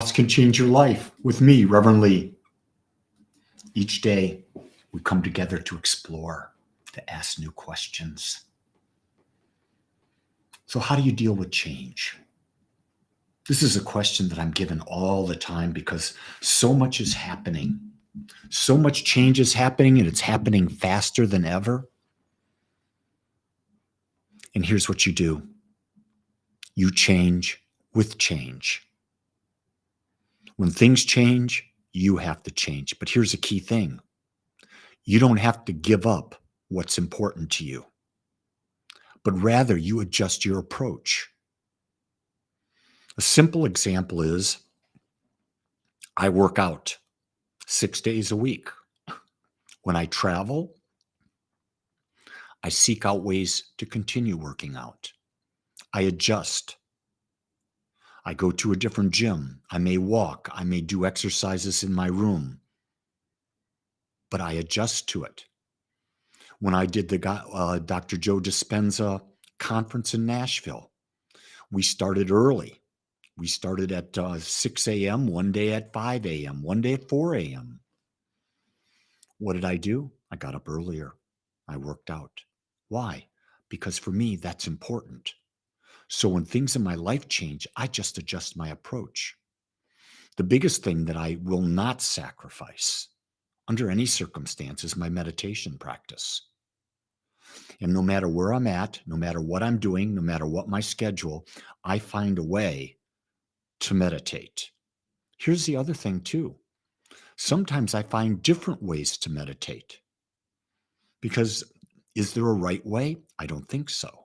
Can change your life with me, Reverend Lee. Each day, we come together to explore, to ask new questions. So, how do you deal with change? This is a question that I'm given all the time because so much is happening. So much change is happening, and it's happening faster than ever. And here's what you do: you change with change. When things change, you have to change. But here's a key thing: you don't have to give up what's important to you, but rather you adjust your approach. A simple example is I work out 6 days a week. When I travel, I seek out ways to continue working out. I adjust. I go to a different gym. I may walk. I may do exercises in my room, but I adjust to it. When I did the Dr. Joe Dispenza conference in Nashville, we started early. We started at 6 a.m., one day at 5 a.m., one day at 4 a.m. What did I do? I got up earlier. I worked out. Why? Because for me, that's important. So when things in my life change, I just adjust my approach. The biggest thing that I will not sacrifice under any circumstance is my meditation practice. And no matter where I'm at, no matter what I'm doing, no matter what my schedule, I find a way to meditate. Here's the other thing, too. Sometimes I find different ways to meditate because is there a right way? I don't think so.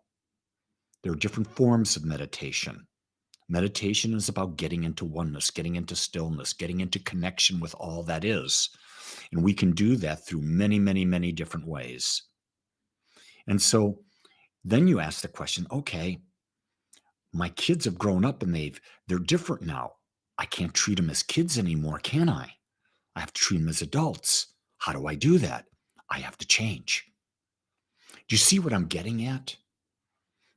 There are different forms of meditation. Meditation is about getting into oneness, getting into stillness, getting into connection with all that is. And we can do that through many, many, many different ways. And so then you ask the question, okay, my kids have grown up and they're different now. I can't treat them as kids anymore, can I? I have to treat them as adults. How do I do that? I have to change. Do you see what I'm getting at?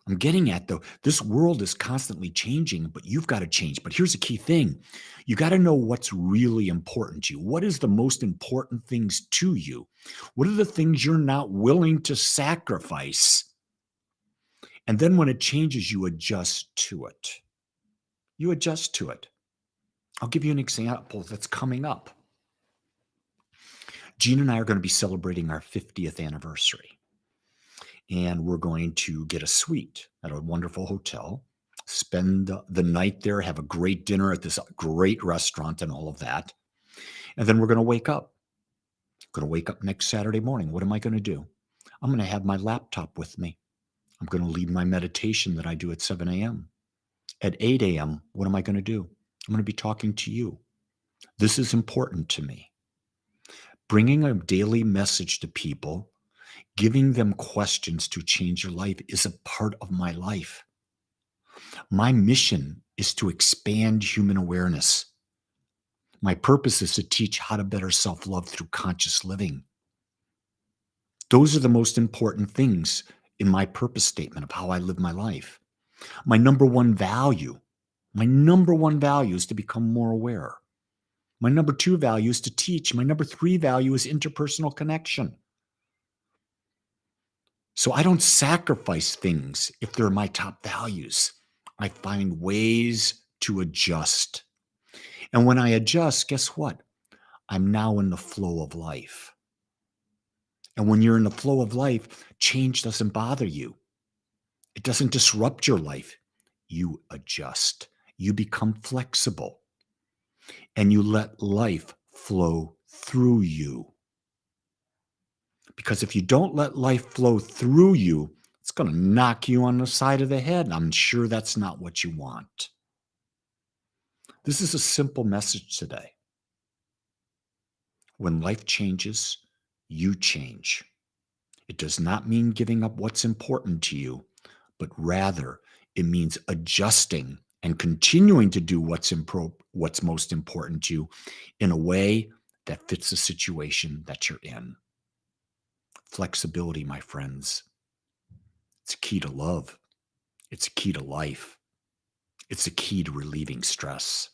I'm getting at, though, this world is constantly changing, but you've got to change. But here's a key thing. You got to know what's really important to you. What is the most important things to you? What are the things you're not willing to sacrifice? And then when it changes, you adjust to it. You adjust to it. I'll give you an example that's coming up. Gene and I are going to be celebrating our 50th anniversary. And we're going to get a suite at a wonderful hotel, spend the night there, have a great dinner at this great restaurant and all of that. And then we're going to wake up. I'm going to wake up next Saturday morning. What am I going to do? I'm going to have my laptop with me. I'm going to lead my meditation that I do at 7 a.m. At 8 a.m., what am I going to do? I'm going to be talking to you. This is important to me. Bringing a daily message to people, giving them questions to change your life is a part of my life. My mission is to expand human awareness. My purpose is to teach how to better self-love through conscious living. Those are the most important things in my purpose statement of how I live my life. My number one value is to become more aware. My number 2 value is to teach. My number 3 value is interpersonal connection. So I don't sacrifice things if they're my top values. I find ways to adjust. And when I adjust, guess what? I'm now in the flow of life. And when you're in the flow of life, change doesn't bother you. It doesn't disrupt your life. You adjust. You become flexible. And you let life flow through you. Because if you don't let life flow through you, it's going to knock you on the side of the head. I'm sure that's not what you want. This is a simple message today. When life changes, you change. It does not mean giving up what's important to you, but rather it means adjusting and continuing to do what's most important to you in a way that fits the situation that you're in. Flexibility, my friends. It's a key to love. It's a key to life. It's a key to relieving stress.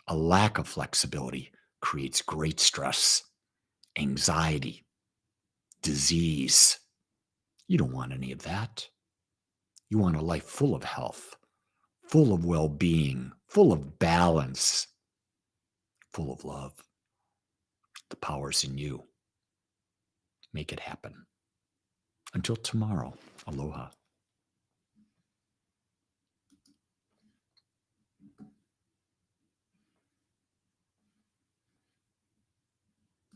A lack of flexibility creates great stress, anxiety, disease. You don't want any of that. You want a life full of health, full of well-being, full of balance, full of love. The power's in you. Make it happen. Until tomorrow, aloha.